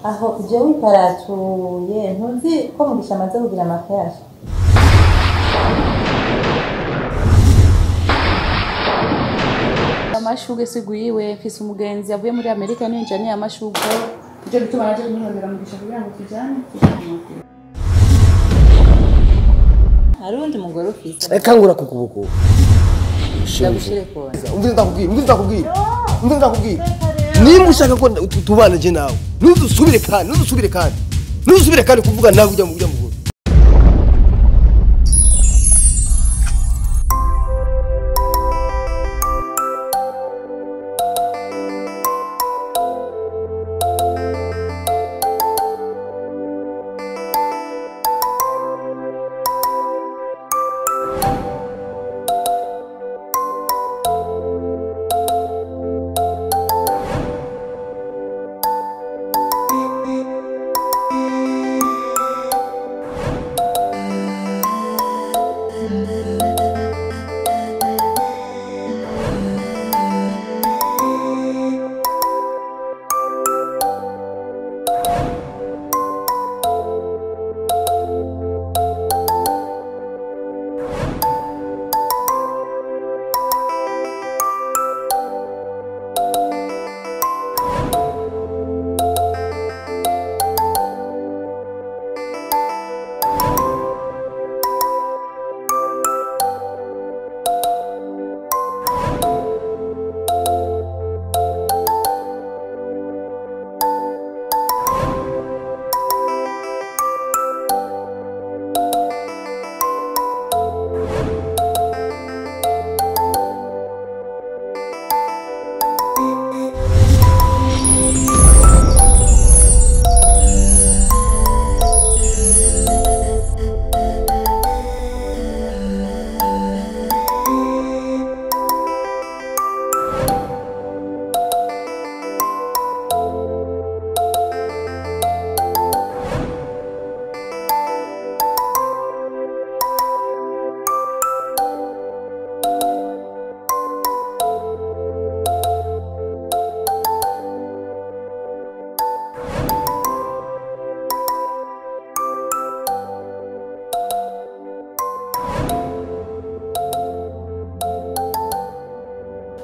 aho jewe witaratuye ntuzi ko Mugisha amaze kugira amakeyaje amashugwe sigwiwe mfise umugenzi avuye muri Amerika ninja ni amashugwe byo bituma naje kumurondera Mugisha kugira ngo tujane harundi mugore ufise ekangura kukubuko ndagushire ko ndakubwira nimba ushaka ko tubana je nawe ntuzusubire kandi kuvuga nawe ujya mu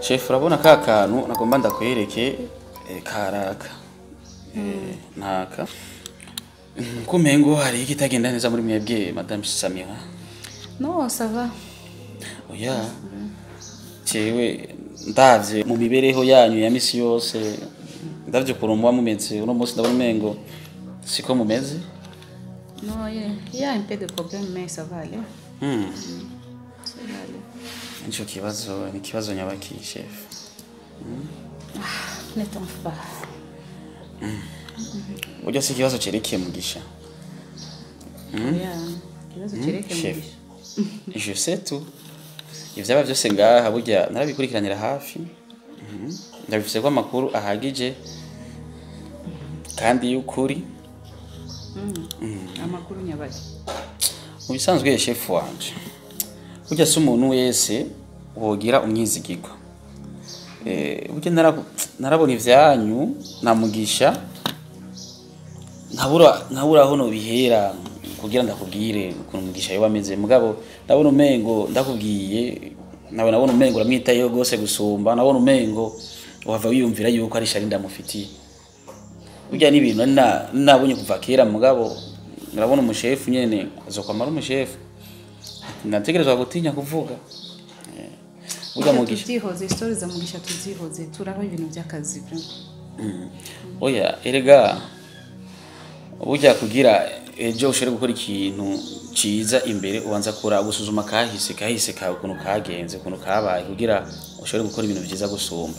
Chef urabona ka kantu nagomba ndakwereke karaka ntaka kumengo hari ikitagenda neza muri mwebwe Madame Samira. No ça va. Oya cewe ndavye mu mibereho yanyu ya misi yose ndavye kurumwa mumeze uno munsi ndabona mengo siko mumeze. No, il y a un peu de problème mais ça va aller. Ça va aller. Nico kibazo ni kibazo nyabaki chef. Ne t'en fais pas. Ujya si kibazo cerekeye Mugisha. Kibazo cerekeye Mugisha. Je sais tout. Ivyaba byose ngaha burya narabikurikiranira hafi. Ndabifise ko amakuru ahagije kandi y'ukuri. Amakuru nyabaki. Mu bisanzwe chef wanje. Burya si umuntu wese wogira umyizigirwa. Burya narabona ivyanyu na Mugisha ntabura aho no bihera kugira ndakubwire ukuntu Mugisha yo bameze mugabo ndabona umengo ndakubwiye nawe nabona umengo uramwitayeho gose gusumba nabona umengo wava wiyumvira yuko ari shari ndamufitiye. Burya ni ibintu nabonye kuva kera mugabo nabona umushefu nyene azokwamara umushefu nategerezwa gutinya kuvuga. Burya Mugisha tuzihoze stories za Mugisha tuzihoze turaba ibintu by'akazi byo. Oya erega burya kugira ejo ushobora gukora ikintu ciza imbere ubanza kura gusuzuma kahise ka ukuntu kagenze ukuntu kabaye kugira ushobora gukora ibintu byiza gusumba.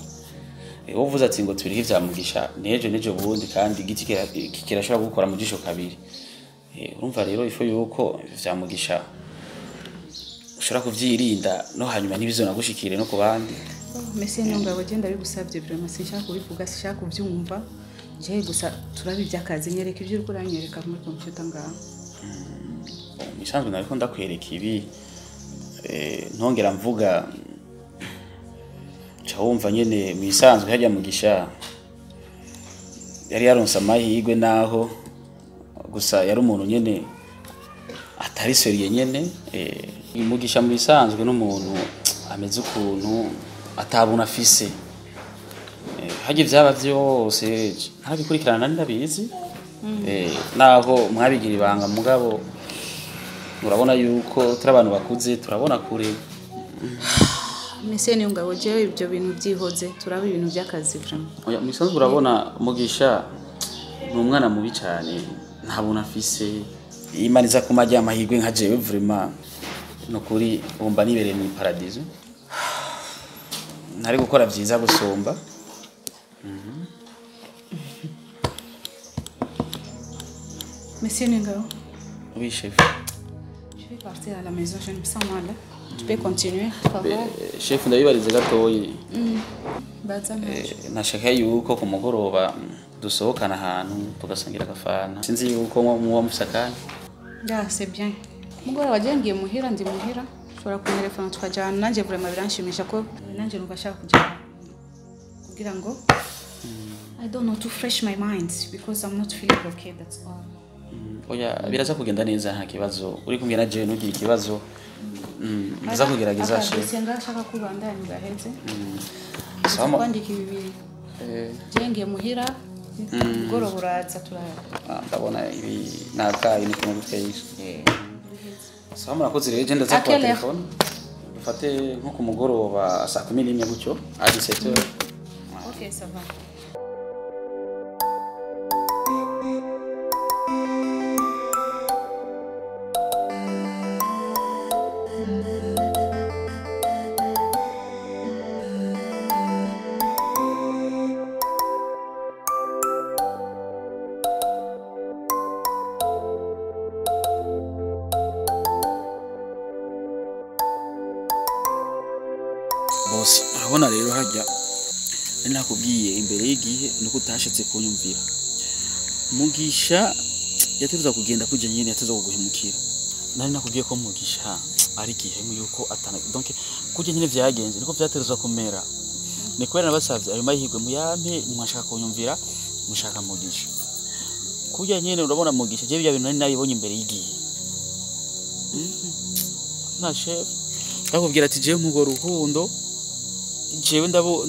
Uvuze ati ngo turiho ivya Mugisha nejo bundi kandi igiti kirashobora gukora mu jisho kabiri. Urumva rero ifo yuko ivya Mugisha ushobora kuvyirinda no hanyuma ntibizonagushikire no kubandi. Mese nonga bagenda bigusabye vraiment sinshaka kubivuga sinshaka kuvyumva je gusa turabi by'akazi nyereka ivyo uriko uranyereka muri computer ngaho. Misanzwe nariko ndakwereka ibi ntongera mvuga cha wumva nyene misanzwe hajya Mugisha yari yaronse amahirwe naho gusa yari umuntu nyene atari seriye nyene Mugisha mu bisanzwe n'umuntu ameze ukuntu atabuna afise haje vyaba vyose ntabikurikirana ndabizi naho mwabigira ibanga mugabo urabona yuko turi abantu bakuze turabona kure Mese ni ngabo jewe ibyo bintu byihoze turaba ibintu by'akazi vraiment. Oya misanzwe urabona Mugisha ni umwana mubi cyane ntabona afise imaniza kumajya amahirwe nka jewe vraiment no kuri umba nibereye mu paradizo ntari gukora byiza gusomba Monsieur Ningao. Oui chef. Je vais partir à la maison, je me sens mal. Tu peux continuer, par favor. Chef ndabibarize gatoyi. Bazana. Nashaka yuko ku mugoroba dusohokana ahantu tugasangira agafana. Sinzi yuko muwa musakanye. Ya, c'est bien. Mugora wajengiye muhira ndi muhira. Ushobora kunyerefana tukajana nanje vraiment biranshimisha ko nanje numva shaka kujana. Kugira ngo I don't know to fresh my mind because I'm not feeling okay, that's all. Oya biraza kugenda neza nta kibazo uri kumwe na je nugira ikibazo ndaza kugerageza chef Senga shaka kubandanya gaheze Sama kwandika ibibiri jengiye muhira goro buraza turara ndabona ibi nakaye ni kumwe guteye Sama murakoze rero je ndaza kwa telefone dufate nko ku mugoroba saa 11 gutyo à 17h. OK ça va. Bosi urabona rero hajya nakubwiye imbere y'igihe nuko utashitse kunyumvira Mugisha yateruza kugenda kujya nyine yateza kuguhemukira nari nakubwiye ko Mugisha ari gihemu yuko atana donc kujya nyine vyagenze niko vyateruza kumera ni kwera nabasavye ayo mahirwe muyampe mwashaka kunyumvira mushaka Mugisha kujya nyine urabona Mugisha je bya bintu nari nabibonye imbere y'igihe na chef nakubwira ati je mu rukundo jewe ndabo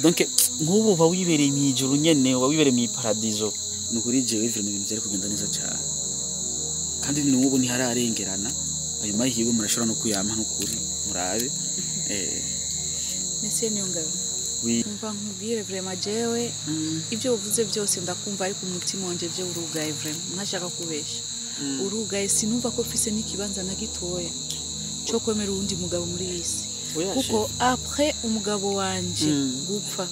donc nkubu ba wibereye mu ijuru nyene wa wibereye mu paradizo nukuri jewe ibintu byari kugenda neza cyane kandi nubu ni hararengerana ayo mahirwe murashobora no kuyampa nukuri murabe Monsieur Nyongabo oui umva nkubwire vraiment jewe ibyo uvuze byose ndakumva ariko umutima wanje je urugaye vraiment ntashaka kubesha urugaye sinumva ko fise n'ikibanza na gitoya cyo kwemera undi mugabo muri isi kuko après umugabo wanje gupfa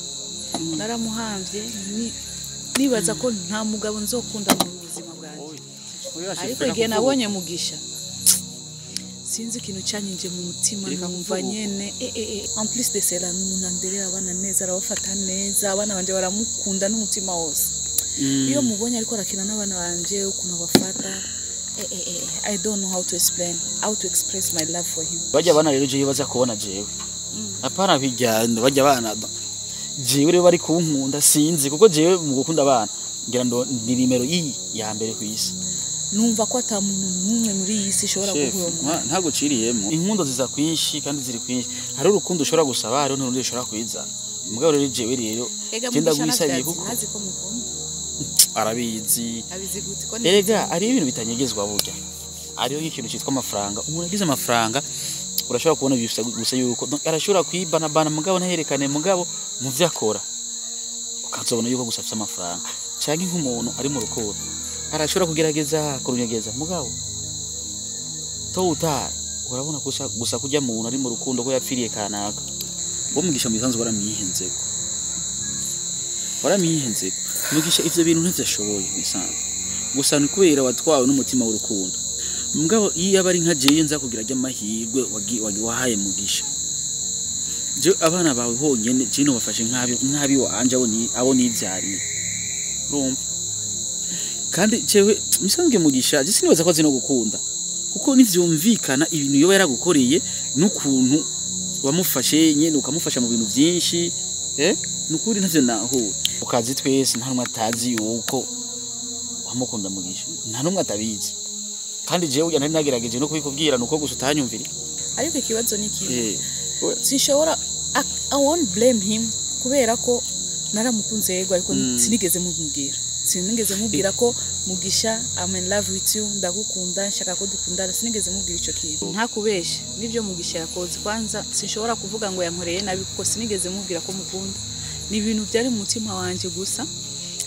naramuhamvye nibaza ko nta mugabo nzokunda mu buzima bwanjye ariko igihe nabonye Mugisha sinzi ikintu cyanyinje mu mutima numva nyene en plus de cela n'umunanderera abana neza arabafata neza abana banje baramukunda n'umutima wose iyo mubonye ariko arakina n'abana banje ukuntu bafata I don't know how to express my love for him. Bajya bana rero je baza kubona jewe. Apara bijyana bajya bana. Jewe rero bari kunkunda sinzi kuko jewe mu gukunda abana ngira ndo ni nimero ya mbere ku isi. Numva ko atamuntu numwe muri iyi isi shobora kuhoma. Ntago ciriyemo. Inkundo ziza kwinshi kandi ziri kwinshi. Hari urukundo ushobora gusaba hari n'urundi ushobora kwizana. Mugabo rero jewe rero genda guisariye kuko arabizi gute ko erega ari ibintu bitanyegezwa burya ariyo ikintu cyitwa amafaranga umuntu agize amafaranga urashobora kubona gusa yuko arashobora kwibana bana mugabo naherekane mugabo mu vyakora ukazobona yuko gusa afite amafaranga cyangwa nk'umuntu ari mu rukundo arashobora kugerageza kurunyegeza mugabo to utari urabona gusa kujya mu muntu ari mu rukundo ko yapfiriye kanaka bo Mugisha mu bisanzwe waramihenze Mugisha ivyo bintu ntavyashoboye bisanzwe gusa ni kubera watwawe n'umutima w'urukundo mugabo iyo abari nka jewe nza kugira ajya mahirwe wahaye Mugisha je abana bawe honyene je no bafashe nkabi wanje abo nivyari urumva kandi jewe misanzwe Mugisha je sinibaza ko zino gukunda kuko nivyumvikana ibintu yoba yaragukoreye n'ukuntu wamufashe nyene ukamufasha mu bintu byinshi nukuri ntavyo naho ukazi twese nta numwe atazi yuko wamukunda Mugisha nta numwe atabizi kandi jewe uya ntari nagerageje no kubikubwira nuko gusa utanyumvira ariko ikibazo ni kibi sinshobora I won't blame him kubera ko naramukunze yego ariko sinigeze mubwira ko Mugisha I'm in love with you ndagukunda nshaka ko dukundana sinigeze mubwira ico kintu nta kubesha nivyo Mugisha yakoze kwanza sinshobora kuvuga ngo yankoreye nabi kuko sinigeze mubwira ko mukunda ni ibintu byari mu mutima wanje gusa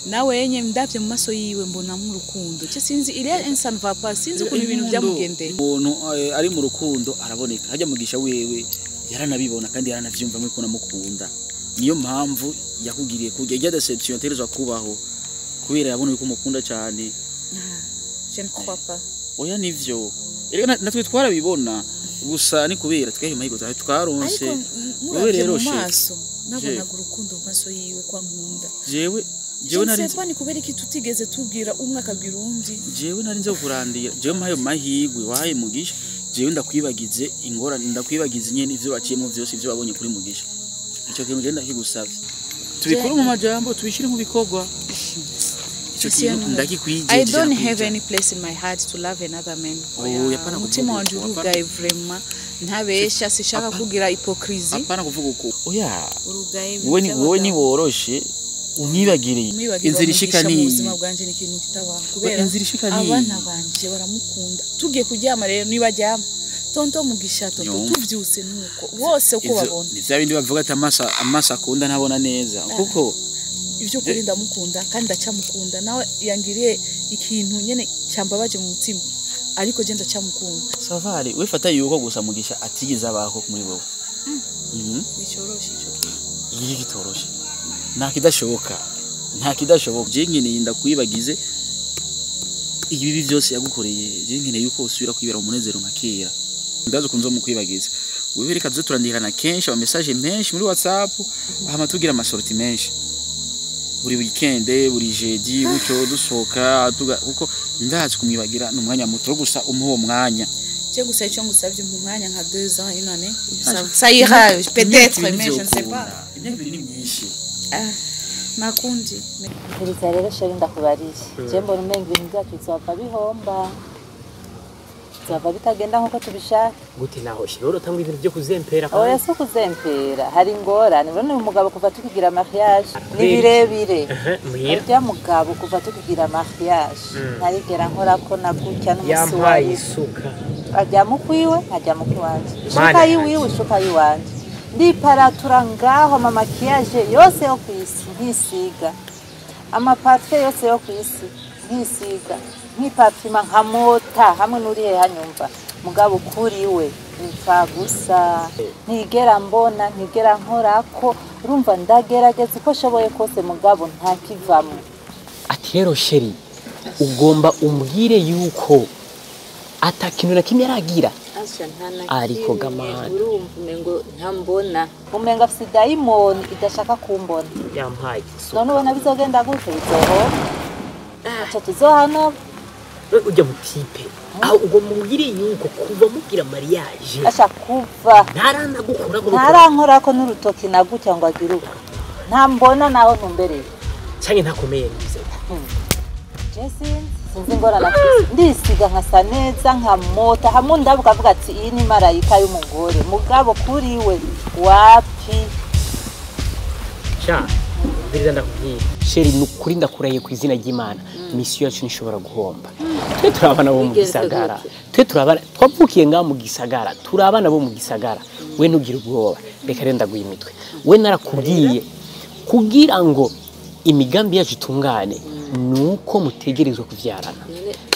nawe yenye ndavye mu maso yiwe mbona mu rukundo cyo sinzi iriya instant va pas sinzi ukuntu ibintu byamugendeye umuntu ari mu rukundo araboneka hajya Mugisha wewe yaranabibona kandi yaranavyumva mwe kuna mukunda niyo mpamvu yakugiriye kujya ijya deception terezwa kubaho kubera yabona yuko mukunda cyane je ne crois pas oya nivyo erega natwe twarabibona gusa ni kubera twahe mahigo twaronse wewe rero maso nabonaga urukundo mu maso yiwe kwa nkunda jewe nari nzi kubera iki tutigeze tubwira umwe akabwira undi jewe nari nze kurandira jewe mayo mahigwe wahaye Mugisha jewe ndakwibagize ingorane ndakwibagize nyene ivyo baciyemo vyose ivyo babonye kuri Mugisha icyo kintu genda kigusavye tubikore mu majambo tubishire mu bikorwa icyo kintu ndakikwije I don't have any place in my heart to love another man yapana mutima wanje urugaye vraiment ntabesha sishaka kugira hypocrisy apana kuvuga uko oya urugaye wowe ni woroshe unyibagiriye inzira ishika ni ubuzima bwanje ni ikintu kitabaho kubera inzira ishika ni abana banje baramukunda tugiye kuryama rero nibajyama tonto Mugisha tonto tuvyuse nuko bose uko babona ni bya bindi bavuga ati amasa akunda ntabona neza kuko ivyo kuri ndamukunda kandi ndacamukunda nawe yangiriye ikintu nyene cyambabaje mu mutima ariko je ndacamukunda Savari wifata yuko gusa Mugisha atigiza abaho muri wowe bicoroshe ico kintu iki gitoroshe nta kidashoboka je nkeneye ndakwibagize ibi byose yagukoreye je nkeneye yuko usubira kwibera umunezero nka kera ndazo kunzo mukwibagiza wewe reka tuzoturandikana kenshi ama message menshi muri WhatsApp hama tugira amasorti menshi buri weekend buri jeudi bucyo dusoka kuko ndazi kumwibagira n'umwanya muto gusa umuho mwanya je gusa icyo ngusabye mu mwanya nka 2 ans une année ça ira peut-être mais je ne sais pas imyaka ni myinshi nakundi Iriza rero sheri ndakubariye je mbona umenga ibintu byacu bizava bihomba bizava bitagenda nkuko tubishaka gute naho shiro tangwa ibintu byo kuzempera oya so kuzempera hari ingorane urone umugabo kuva tukigira mariage ni birebire urya mugabo kuva tukigira mariage ntarigera nkora ko nagutya n'umusi wawe isuka ajya mukwiwe ajya mukwiwanje isuka yiwiwe isuka yiwanje ndiparatura ngaho makiyaje yose yo kwisi nkisiga amaparfum yose yo kwisi nkisiga nkipapima nkamota hamwe nuriye hanyumva mugabo kuriwe impfa gusa ntigera mbona ntigera nkorako urumva ndagerageza uko shoboye kose mugabo ntakivamo ati rero sheri ugomba umbwire yuko atakintu na kimwe aragira ariko gamana urumva umengo ntambona umenga afite daimon idashaka kumbona yampaye none ubona bizogenda gute bizoho acha tuzohano ujya mutipe aho ugomba umbwire yuko kuva mugira mariage asha kuva ntarankora ko n'urutoki nagutya ngo agiruka ntambona naho ntumbereye cyane ntakomeye nize sinzi ngorana ndisiga nkasa neza nkamota hamwe ndavuga avuga ati iyi ni marayika y'umugore mugabo kuriwe wapi sha biriza ndakubwira sheri nukuri ndakuraye ku izina ry'Imana misiyo yacu nishobora guhomba twe turabana bo mu gisagara twavukiye nga mu gisagara turabana bo mu gisagara we nugira ubwoba reka renda guha imitwe we narakubwiye kugira ngo imigambi yacu itungane nuko mutegerezwa kuvyarana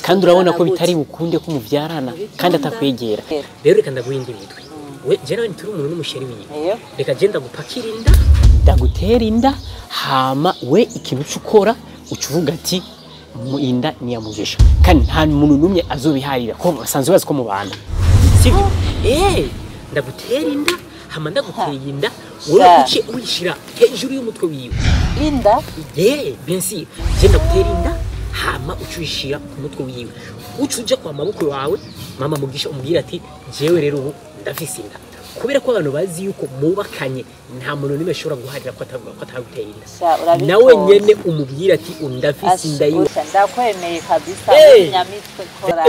kandi urabona ko bitari bukunde ko muvyarana kandi atakwegera rero reka ndaguhinda imitwe we jera ni turi umuntu n'umusheri wiwe reka genda gupakira inda ndagutera inda hama we ikintu cyukora ucuvuga ati mu inda ni ya Mugisha kandi nta muntu numwe azobiharira ko basanzwe bazi ko mubana sivyo ndagutera inda hama ndaguteye inda wowe uci wishira hejuru y'umutwe wiwe inda bensi genda gutera inda hama ucishira ku mutwe wiwe ucuja kwa maboko wawe mama Mugisha umubwira ati jewe rero ubu ndafise inda kubera ko abantu bazi yuko mubakanye nta muntu n'imwe ashobora guharira ko ataguteye inda urabitoye. nawe nyene umubwira ati undafise inda Asha, ndakwemeye kabisa nyamitwe kora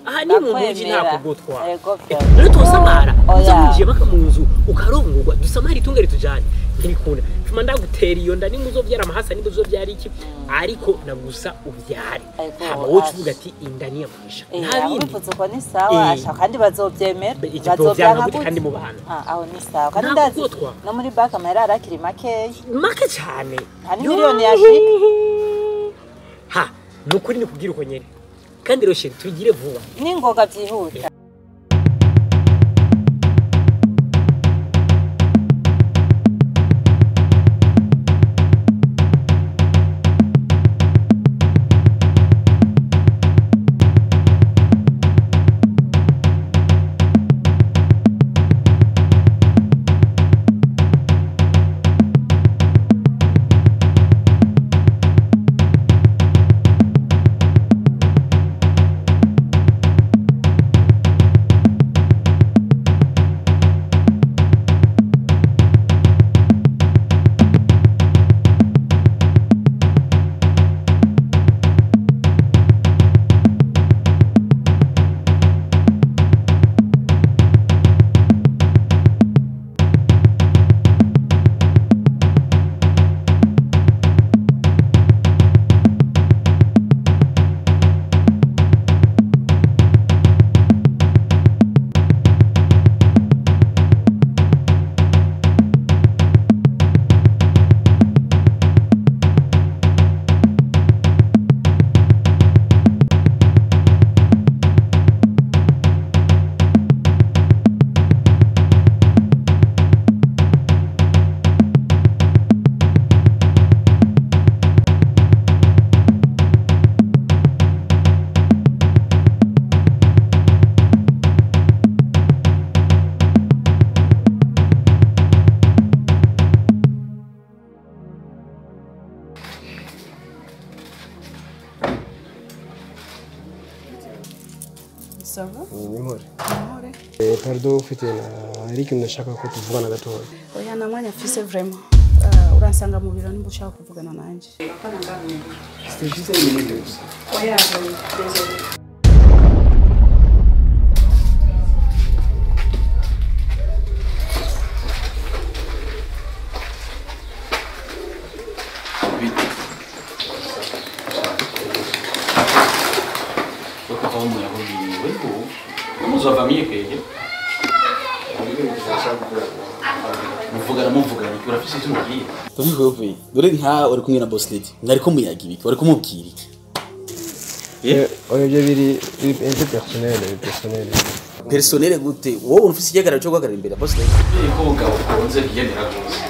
aha ni mu muji nako gutwa Ego rero tusamara Oya. uzamujiye baka mu nzu ukarongurwa dusamara itungere tujane ntibikunda tuma ndagutera iyo nda nimwe uzovyara amahasa nimwe uzovyara iki ariko nagusa uvyare Ego, hama wowe asha. uvuga ati inda ni yamuhisha nta aho bindi bivuze ko ni sawa asha kandi bazovyemera ikitovyanka gute kandi mu bantu aho ni sawa kandi Ntabwo ndazi gutwa. no muri banki amahera arakiri makeya make cyane Nta n'imiliyoni yashika. ha nukuri ni kubwira uko nyene kandi rero sheri tugire vuba n'ingoga byihuta Ça va? Nimore. Amore. Pardon ufite na Eric ndashaka ko tuvugana gatoya. Oya na mwanya fise vraiment. Uransanga mu biro nimba ushaka kuvugana nanje. Apana ngamwe. Sitishise ibintu gusa. Oya, désolé. Sua família kwege muvugana urafise icyo mubwiye tubivuye dore nka uri kumwe na boss lady ngari ko muyaga ibiki uri kumubwira iki Oya byo biri personnel gute wowe ufise ikigararo cyo guhagarara imbere ya boss lady ko ugabo konze biyemera gose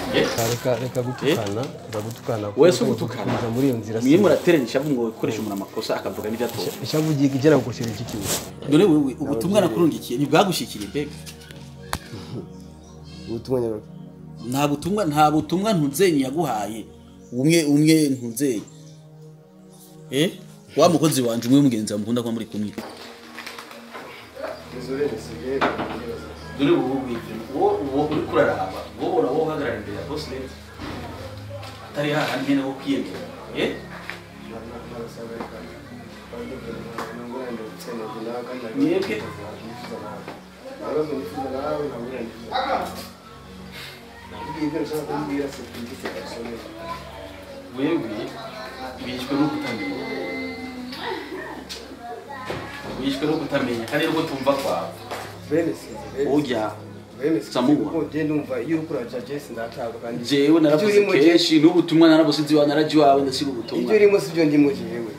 reka gutukana wese ugutukana muri iyo nzira mwe muraterenyisha ngo ukoresha umuntu amakosa akavuga n'ibyo atoba ishavugiye igera gukoshera iki kiwe dore wewe ubutumwa nakurungikiye ntibwagushikira imbega ubutumwa nyabwo nta butumwa ntuzenye yaguhaye umwe ntuzenye wa mukozi wanje umwe mugenzi wa mukunda kwa muri kumwe dore uwo uri kuraraba wowe uhagarara imbere ya boss lady atari hahandi nyene wo kwiyemera wewe bishwe no kutamenya kandi nuko tumva kwawe ujya samuwa jewe naravuze kenshi n'ubutumwa narabusizi wa naraji wawe ndasiga ubutumwa ibyo urimo sibyo ndimo jewe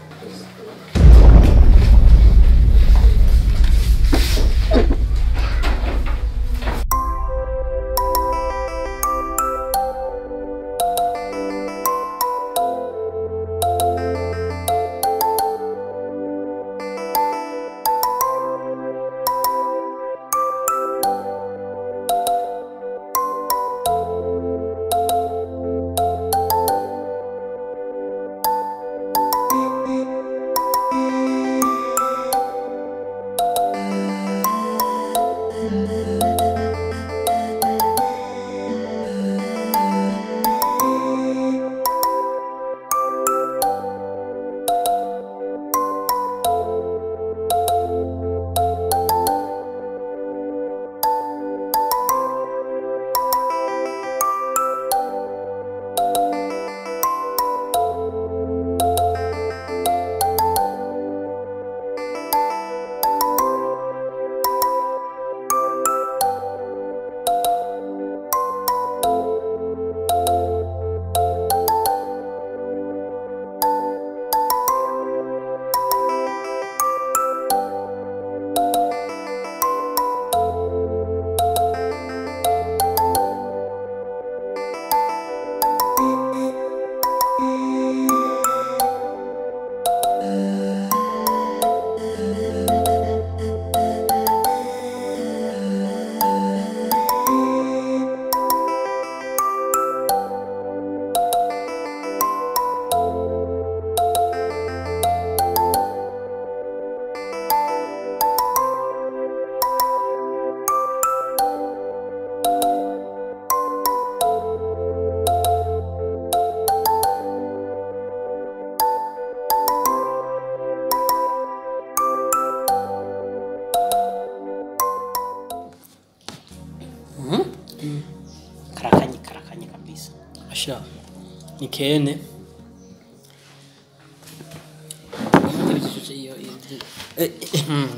kene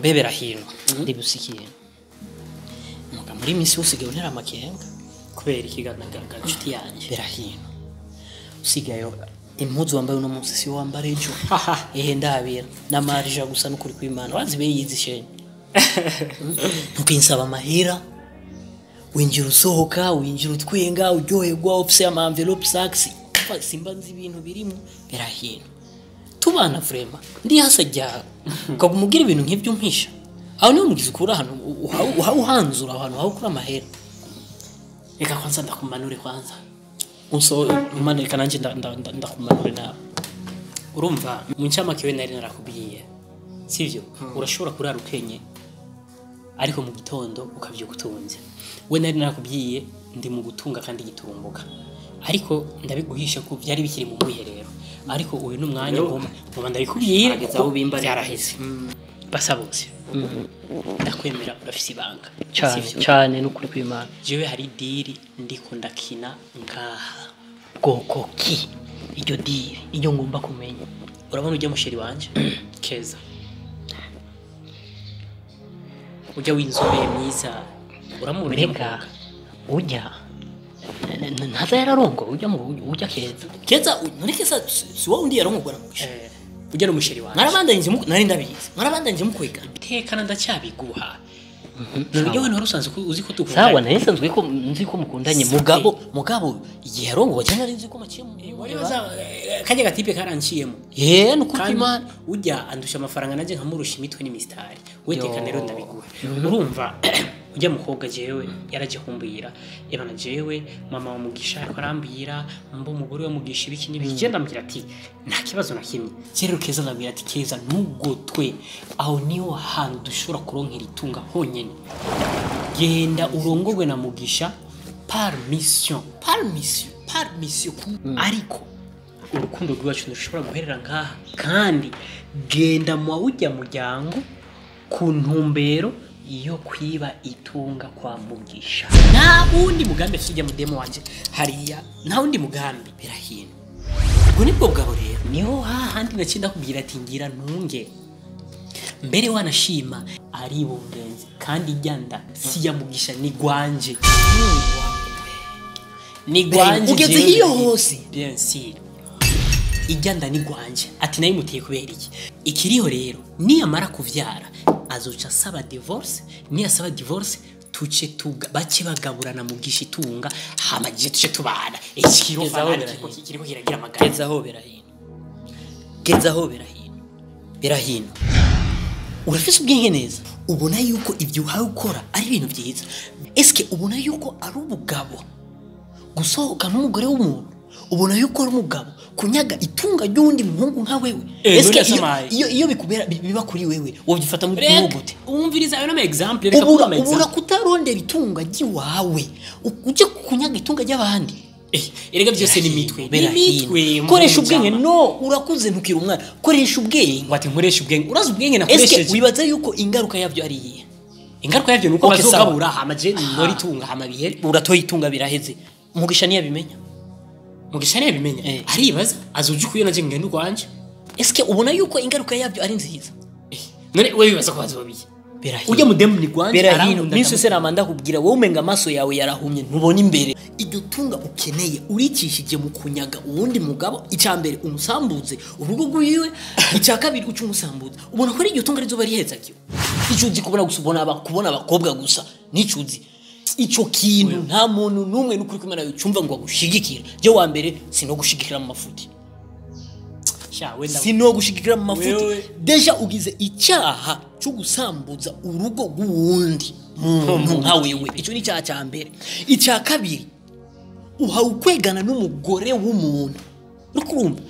bebera hino ndibusikiye muga muri misi usigaye untera amakenga kubera ikiganagara nshuti yanjye bera hino usigaye impuzu wambaye uno munsi si wambara ejo ndabira namarija gusa n'ukuri kw'Imana wazi beyizishenye ntukinsaba amahera winjira usohoka winjira utwenga uryoherwa ufise ama envelope sax simba nzi ibintu birimo bera hino tubana vrema ndi hasajya ukagumugira ibintu nk'ibyo mpisha aho niho mugize ukura hano uhanzura abantu aho kura amahera reka kwanza ndakumanure kwanza unso umanurika nanje ndakumanure nawe urumva mu ncamake we nari narakubwiye sivyo urashobora kurara ukenye ariko mu gitondo ukavyuka utunze we nari narakubwiye ndi mu gutunga kandi giturumbuka ariko ndabiguhisha ko byari bikiri mu mwiherero ariko uyu numwanya ngoma ndabikubwira aho bimba yaraheze basabose ndakwemera urafise ibanga cyane n'ukuri kw'Imana jewe hari diri ndiko ndakina ngaha bwoko ki iryo diri iryo ngomba kumenya urabona ujya musheri wanje keza ujya winzobe myiza uramurega ujya ntaza yararongo ujya keza none keza si wowe undi yarongora mugisha ujya no musheri wanje narabandanye nari ndabizi narabandanye mukwega tekana ndacyabiguha none wana rusanze uzi ko tukunda sawa nari sanzwe ko nzi ko mukundanye mugabo yarongo cyane ari nzi ko maciyemo wari baza kanya gatipe karanciyemo nuko Imana ujya andusha amafaranga naje nkamurusha imitwe n'imistari wetekana rero ndabiguha urumva ujya mukobwa jewe yaraje kumbira ebana jewe mama wa mugisha arambira mbo umugore wa mugisha ibiki n'ibiki genda mbira ati nta kibazo na kimwe rero keza ndabwira ati keza ntugotwe aho niho hantu dushobora kuronkera itunga honyene genda urongorwe na mugisha par mission ariko urukundo rwacu ndushobora guherera ngaha kandi genda mu ujya muryango ku ntumbero iyo kwiba itunga kwa mugisha nta wundi mugambi afite mu demo wanje hariya nta wundi mugambi birahino ubwo nibwo bwabo rero niho hahandi nacinda kubwira ati ngira ntunge mbere wanashima ari bungenzi kandi ijyanda si ya mugisha ni gwanje ugeze hiyo hose bien sûr ijyanda ni gwanje ati nayo mutiye kubera iki ikiriho rero ni amara kuvyara azoca saba divorce ni asaba divorce tuce bace bagaburana mugisha itunga hamaje tuce tubana ikiro fana kiriko kiragira magana gezaho berahino urafise ubwenge neza ubona yuko ibyo uhawe ukora ari ibintu byiza eske ubona yuko ari ubugabo gusohoka n'umugore w'umuntu ubona yuko ari umugabo kunyaga itunga ry'undi muhungu nka wewe eske iyo bikubera biba kuri wewe wobyifata mu gute umviriza ayo na example reka kuba example ubura kutarondera itunga giwawe uje kunyaga itunga ry'abandi erega byose ni mitwe koresha ubwenge no urakuze ntukira umwana koresha ubwenge wati nkoresha ubwenge uraza ubwenge nakoresheje eske wibaza yuko ingaruka yavyo ari iyihe ingaruka yavyo nuko bazogabura hamaje nori tunga hamabihe uratoye itunga biraheze mugisha niyabimenya aribaza azuju kuyo naje ngende kwanje eske ubona yuko ingaruka yabyo ari nziza none wewe bibaza ko bazobiye ujya mudemu ni kwanje arahino niso sera manda kubwira wowe umenga amaso yawe yarahumye ntubona imbere iryo tunga ukeneye urikishije mu kunyaga uwundi mugabo icambere umusambuze urugo rwiwe icakabiri ucu umusambuze ubona ko ari iryo tunga rizoba riheza cyo icuzi kubona abakobwa gusa nicuzi ico kintu nta muntu numwe n'ukuri kumena yumva ngo agushigikira je wa mbere sino gushigikira mu mafuti sino gushigikira mu mafuti deja ugize icyaha cyo gusambuza urugo rw'uwundi muntu nka wewe ico ni cyaha cya mbere icya kabiri uhawe kwegana n'umugore w'umuntu rukumva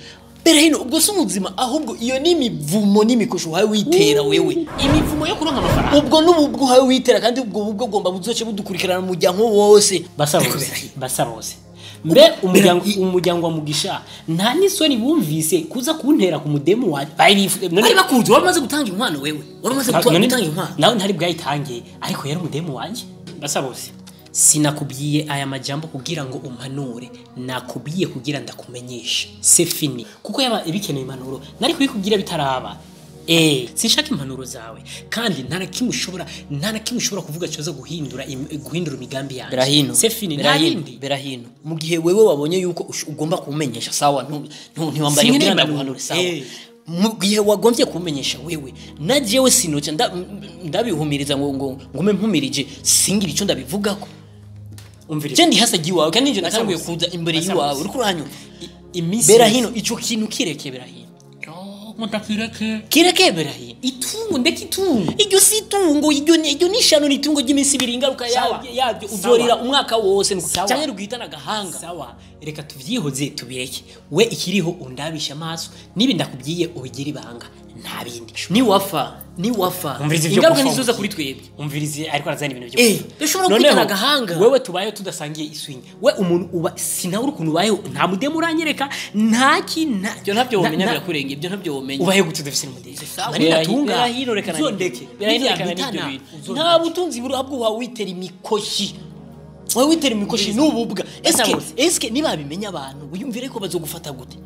bera hino ubwo sumuzima ahubwo iyo ni imivumo n'imikosho uhawe witera wewe imivumo yo kuronka amafaranga ubwo n'ubwo uhawe witera kandi ubwo gomba buzoce budukurikirana mu muryango wose basabose mbe umuryango wa mugisha nta nisoni bumvise kuza kuntera ku mudemu wa bari bakunze wamaze gutanga inkwano wewe waramaze gutanga inkwano nawe ntari bwayitangiye ariko yari umudemu wanje basabose sinakubwiye aya majambo kugira ngo umpanure, nakubwiye kugira ndakumenyesha. C'est fini. Kuko yaba ibikeneye impanuro nari kubikubwira bitaraba. Sinshaka impanuro zawe kandi nta na kimwe ushobora kuvuga cyoza guhindura imigambi yanjye. Berahino, C'est fini. Berahino, mu gihe wewe wabonye yuko ugomba kumenyesha sawa, ntiwambariye kugira ndaguhanure sawa. Mu gihe wagombye kumenyesha wewe na jewe sinoca ndabihumiriza ngo ngume mpumirije singira ico ndabivugako. Je ndi hasagi wawe kandi nje natanguye kuza imbere yiwawe uri kuranyo. Berahino, ico kintu kireke Berahino. Kireke Berahino. Itungo ndeke itungo. Iryo si itungo, iryo ni shano nitungo ry'iminsi ibiri ingaruka yabyo uzorira umwaka wose cyangwa rugihitana gahanga. Sawa, reka tuvyihoze tubireke. We ikiriho undabisha amaso nibi ndakubwiye ubigira ibanga nta bindi. Ni wafa ingaruka nizoza kuri twebwe. Umvirize ariko arazana ibintu byo. Dushobora kwitana gahanga. Wewe tubaye tudasangiye iswingi. We umuntu uba sinawe urukuntu ubayeho nta mudemu uranyereka ntaki byo ntabyo womenya birakurenge ibyo ntabyo womenya. Ubaye gute dufise umudezi. Nari natunga. Berahino rekana. Zondeke. Berahino rekana n'ibyo bintu. Nta butunzi burabwo wa witera imikoshi. Wowe witera imikoshi n'ububwa. Eske niba bimenya abantu wiyumvire ko bazogufata gute?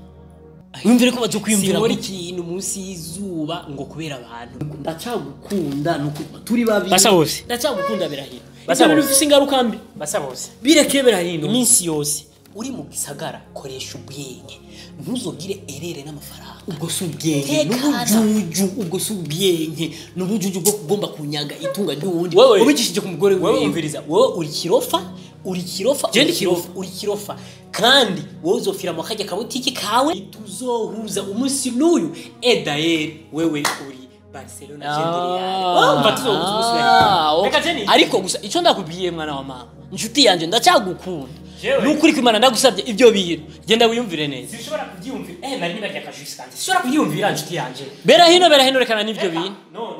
Wumvire ko bazokwiyumvira muri kintu munsi y'izuba ngo kubera abantu. Ndacagukunda nuko turi babiri. Basa bose. Ndacagukunda Berahino. Basa bose. Bifise ingaruka mbi. Basa bose. Bireke Berahino. Iminsi yose uri mu gisagara koresha ubwenge. Ntuzogire erere n'amafaranga. Ubwo subwenge n'ubujuju, ubwo subwenge n'ubujuju bwo kugomba kunyaga itunga ry'uwundi. Ubikishije ku mugore wewe umviriza. Wowe uri kirofa. Jendi kirofa. Kandi wowe uzofira mu kajya kabutiki kawe tuzohuza umunsi n'uyu. Edayer wewe uri Barcelona Real. Umva tuzohuza umunsi n'uyu. Reka Jenny. Ariko gusa ico ndakubwiye mwana wa mama. Inshuti yanje ndacagukunda. Nukuri kwimana ndagusabye ibyo bintu. Genda wiyumvire neza. Sishobora kubyumvira. Nari nibajya kajusi kandi. Sishobora kubyumvira inshuti yanje. Berahino rekana n'ibyo bintu. No.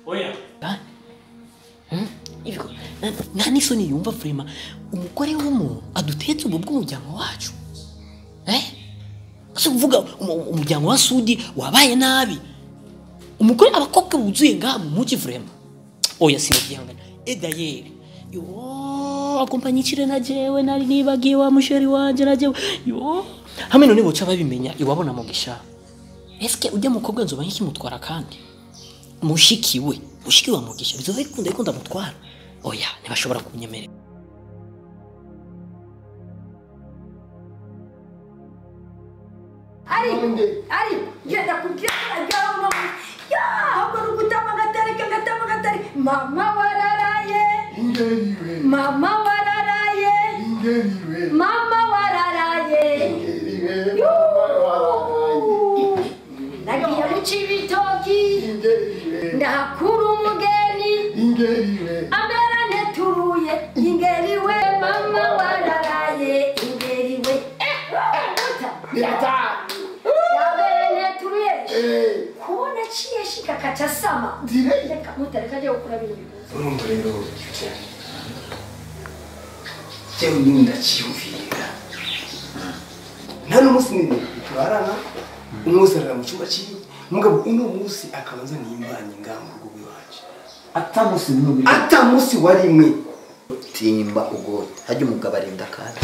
Oya. Iviko nani soni yumva frema umugore w'umuntu adutetse ubu bw'umuryango wacu. Ase kuvuga umuryango wa Sudi wabaye nabi. Umugore abakobwa buzuye nga mu muji frema. Oya sinogihangana. Edayer. Akompanyikire na jewe nari nibagiye wa musheri wanje na jewe. Hamwe none boca babimenya iwabona mugisha. Eske ujya mukobwa nzoba nk'ikimutwara kandi. Mushiki wa mugisha bizobikunda ikunda mutwara. Oya ntibashobora kunyemerera. Ari genda kugira ajyaho ya ahubwo rugutama gatari mama wararaye ingeriwe mama wararaye ingeriwe mama wararaye ingeriwe nagiye mu Cibitoki ingeriwe ndakura umugeni ingeriwe amera neturuye ingeriwe mama wararaye ingeriwe kubona ciye shika kaca sama reka mutareka je ukura bintu bibuze urumva rero cyane cyo nyunda cyumvira nta n'umunsi n'ibindi turarana umunsi arara mu cyumba cyiwe mugabo uno munsi akabanza nimbanye ngambo rwo iwacu atamusi warimwe timba ubwo hajye umugabo arinda kandi